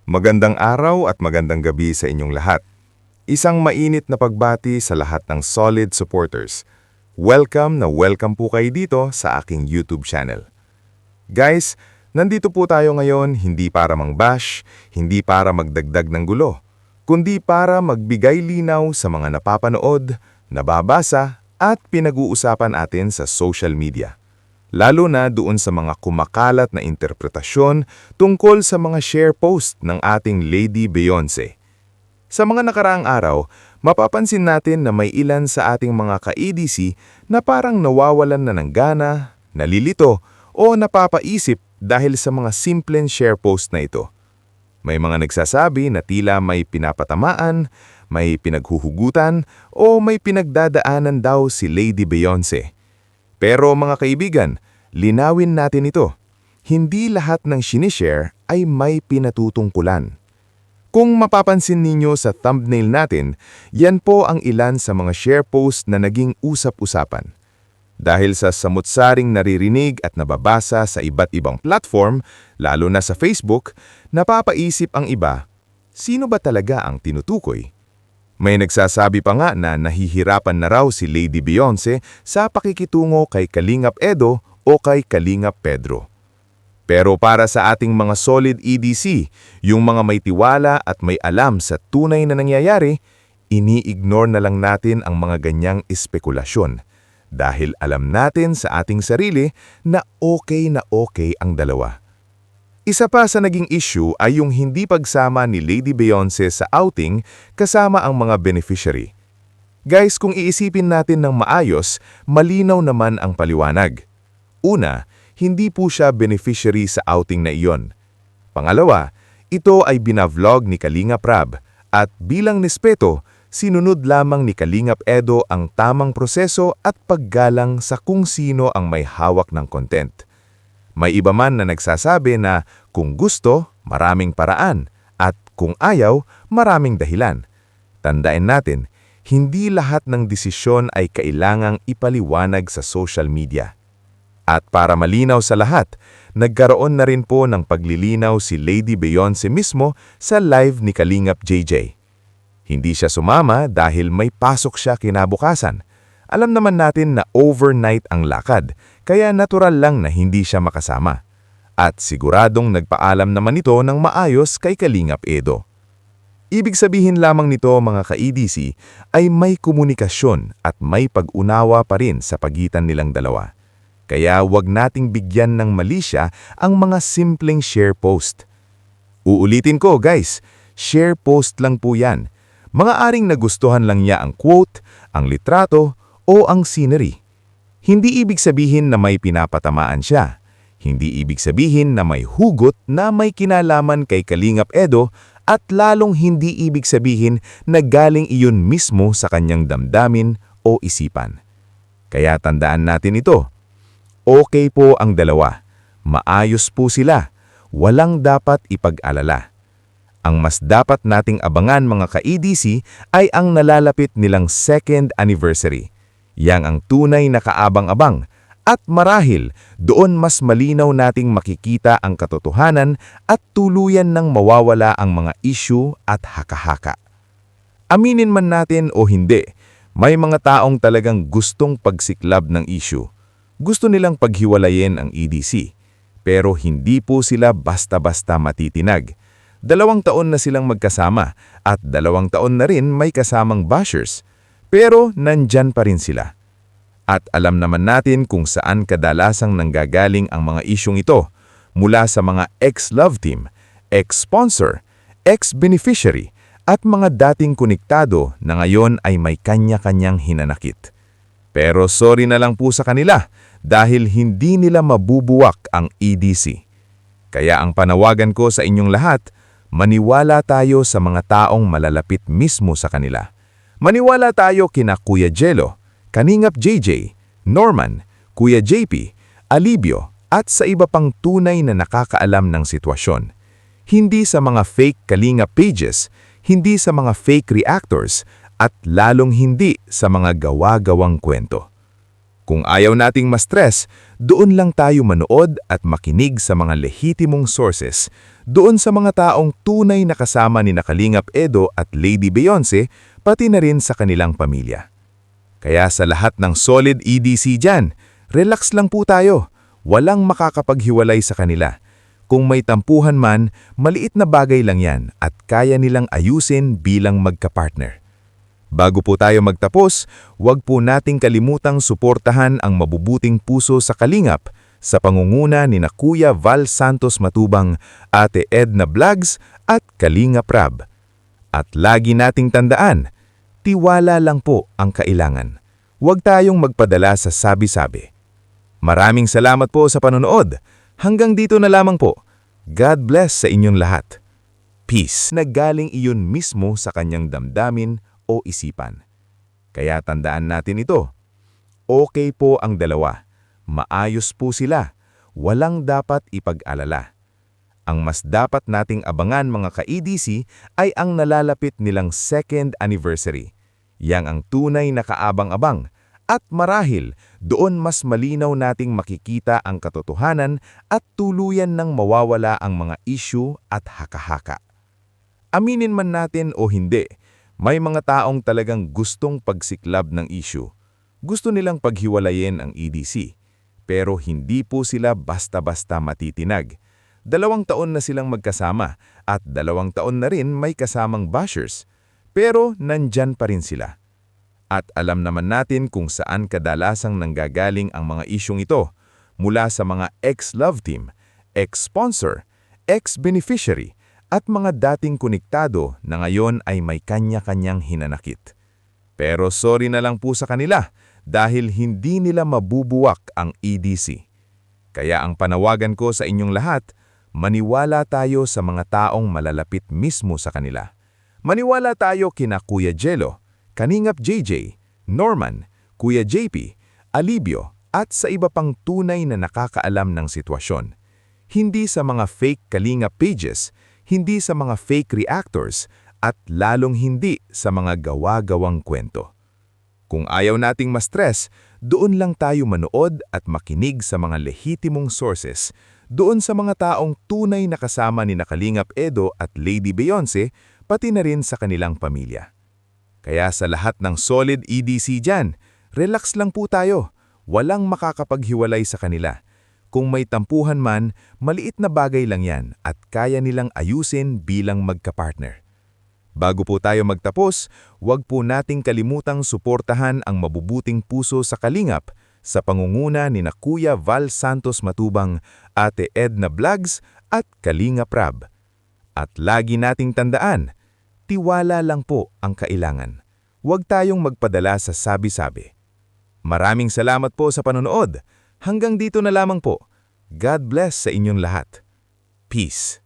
Magandang araw at magandang gabi sa inyong lahat. Isang mainit na pagbati sa lahat ng solid supporters. Welcome na welcome po kayo dito sa aking YouTube channel. Guys, nandito po tayo ngayon hindi para mang-bash, hindi para magdagdag ng gulo, kundi para magbigay linaw sa mga napapanood, nababasa at pinag-uusapan atin sa social media. Lalo na doon sa mga kumakalat na interpretasyon tungkol sa mga share post ng ating Lady Beyonce. Sa mga nakaraang araw, mapapansin natin na may ilan sa ating mga ka-EDC na parang nawawalan na ng gana, nalilito o napapaisip dahil sa mga simpleng share post na ito. May mga nagsasabi na tila may pinapatamaan, may pinaghuhugutan o may pinagdadaanan daw si Lady Beyonce. Pero mga kaibigan, linawin natin ito. Hindi lahat ng sinishare ay may pinatutungkulan. Kung mapapansin ninyo sa thumbnail natin, yan po ang ilan sa mga share post na naging usap-usapan. Dahil sa samut-saring naririnig at nababasa sa iba't ibang platform, lalo na sa Facebook, napapaisip ang iba, sino ba talaga ang tinutukoy? May nagsasabi pa nga na nahihirapan na raw si Lady Beyonce sa pakikitungo kay Kalingap Edo o kay Kalingap Pedro. Pero para sa ating mga solid EDC, yung mga may tiwala at may alam sa tunay na nangyayari, ini-ignore na lang natin ang mga ganyang espekulasyon dahil alam natin sa ating sarili na okay ang dalawa. Isa pa sa naging issue ay yung hindi pagsama ni Lady Beyonce sa outing kasama ang mga beneficiary. Guys, kung iisipin natin ng maayos, malinaw naman ang paliwanag. Una, hindi po siya beneficiary sa outing na iyon. Pangalawa, ito ay binavlog ni Kalingap Rab at bilang nespeto, sinunod lamang ni Kalingap Edo ang tamang proseso at paggalang sa kung sino ang may hawak ng content. May iba man na nagsasabi na kung gusto, maraming paraan, at kung ayaw, maraming dahilan. Tandaan natin, hindi lahat ng desisyon ay kailangang ipaliwanag sa social media. At para malinaw sa lahat, nagkaroon na rin po ng paglilinaw si Lady Beyonce mismo sa live ni Kalingap JJ. Hindi siya sumama dahil may pasok siya kinabukasan. Alam naman natin na overnight ang lakad, kaya natural lang na hindi siya makasama. At siguradong nagpaalam naman ito ng maayos kay Kalingap Edo. Ibig sabihin lamang nito mga ka-EDC ay may komunikasyon at may pag-unawa pa rin sa pagitan nilang dalawa. Kaya wag nating bigyan ng mali siya ang mga simpleng share post. Uulitin ko guys, share post lang po yan. Mga-aring nagustuhan lang niya ang quote, ang litrato, o ang scenery. Hindi ibig sabihin na may pinapatamaan siya. Hindi ibig sabihin na may hugot na may kinalaman kay Kalingap Edo at lalong hindi ibig sabihin na galing iyon mismo sa kanyang damdamin o isipan. Kaya tandaan natin ito. Okay po ang dalawa. Maayos po sila. Walang dapat ipag-alala. Ang mas dapat nating abangan mga ka-EDC ay ang nalalapit nilang 2nd anniversary. Yang ang tunay na kaabang-abang at marahil doon mas malinaw nating makikita ang katotohanan at tuluyan ng mawawala ang mga issue at haka-haka. Aminin man natin o hindi, may mga taong talagang gustong pagsiklab ng issue. Gusto nilang paghiwalayin ang EDC, pero hindi po sila basta-basta matitinag. 2 taon na silang magkasama at 2 taon na rin may kasamang bashers. Pero nandyan pa rin sila. At alam naman natin kung saan kadalasang nanggagaling ang mga isyong ito mula sa mga ex-love team, ex-sponsor, ex-beneficiary at mga dating konektado na ngayon ay may kanya-kanyang hinanakit. Pero sorry na lang po sa kanila dahil hindi nila mabubuwak ang EDC. Kaya ang panawagan ko sa inyong lahat, maniwala tayo sa mga taong malalapit mismo sa kanila. Maniwala tayo kina Kuya Jello, Kalingap JJ, Norman, Kuya JP, Alibio at sa iba pang tunay na nakakaalam ng sitwasyon. Hindi sa mga fake Kalingap pages, hindi sa mga fake reactors at lalong hindi sa mga gawa-gawang kwento. Kung ayaw nating ma-stress, doon lang tayo manood at makinig sa mga lehitimong sources, doon sa mga taong tunay na kasama ni Kalingap Edo at Lady Beyonce, pati na rin sa kanilang pamilya. Kaya sa lahat ng solid EDC dyan, relax lang po tayo. Walang makakapaghiwalay sa kanila. Kung may tampuhan man, maliit na bagay lang yan at kaya nilang ayusin bilang magkapartner. Bago po tayo magtapos, huwag po nating kalimutang suportahan ang mabubuting puso sa Kalingap sa pangunguna ni Kuya Val Santos Matubang, Ate Edna Vlogs at Kalingap Rab. At lagi nating tandaan, tiwala lang po ang kailangan. Huwag tayong magpadala sa sabi-sabi. Maraming salamat po sa panonood. Hanggang dito na lamang po. God bless sa inyong lahat. Peace. Naggaling iyon mismo sa kanyang damdamin o isipan. Kaya tandaan natin ito. Okay po ang dalawa. Maayos po sila. Walang dapat ipag-alala. Ang mas dapat nating abangan mga ka-EDC ay ang nalalapit nilang 2nd anniversary. Yang ang tunay na kaabang-abang. At marahil, doon mas malinaw nating makikita ang katotohanan at tuluyan ng mawawala ang mga issue at haka-haka. Aminin man natin o hindi, may mga taong talagang gustong pagsiklab ng issue. Gusto nilang paghiwalayin ang EDC. Pero hindi po sila basta-basta matitinag. 2 taon na silang magkasama at 2 taon na rin may kasamang bashers. Pero nandyan pa rin sila. At alam naman natin kung saan kadalasang nanggagaling ang mga isyong ito. Mula sa mga ex-love team, ex-sponsor, ex-beneficiary, at mga dating konektado na ngayon ay may kanya-kanyang hinanakit. Pero sorry na lang po sa kanila dahil hindi nila mabubuwak ang EDC. Kaya ang panawagan ko sa inyong lahat, maniwala tayo sa mga taong malalapit mismo sa kanila. Maniwala tayo kina Kuya Jello, Kalingap JJ, Norman, Kuya JP, Alibio at sa iba pang tunay na nakakaalam ng sitwasyon. Hindi sa mga fake Kalingap pages, hindi sa mga fake reactors, at lalong hindi sa mga gawa-gawang kwento. Kung ayaw nating ma-stress, doon lang tayo manood at makinig sa mga lehitimong sources, doon sa mga taong tunay na kasama ni Kalingap Edo at Lady Beyonce, pati na rin sa kanilang pamilya. Kaya sa lahat ng solid EDC dyan, relax lang po tayo. Walang makakapaghiwalay sa kanila. Kung may tampuhan man, maliit na bagay lang yan at kaya nilang ayusin bilang magkapartner. Bago po tayo magtapos, huwag po nating kalimutang suportahan ang mabubuting puso sa Kalingap sa pangunguna ni Kuya Val Santos Matubang, Ate Edna Vlogs at Kalingap Rab. At lagi nating tandaan, tiwala lang po ang kailangan. Huwag tayong magpadala sa sabi-sabi. Maraming salamat po sa panonood. Hanggang dito na lamang po. God bless sa inyong lahat. Peace.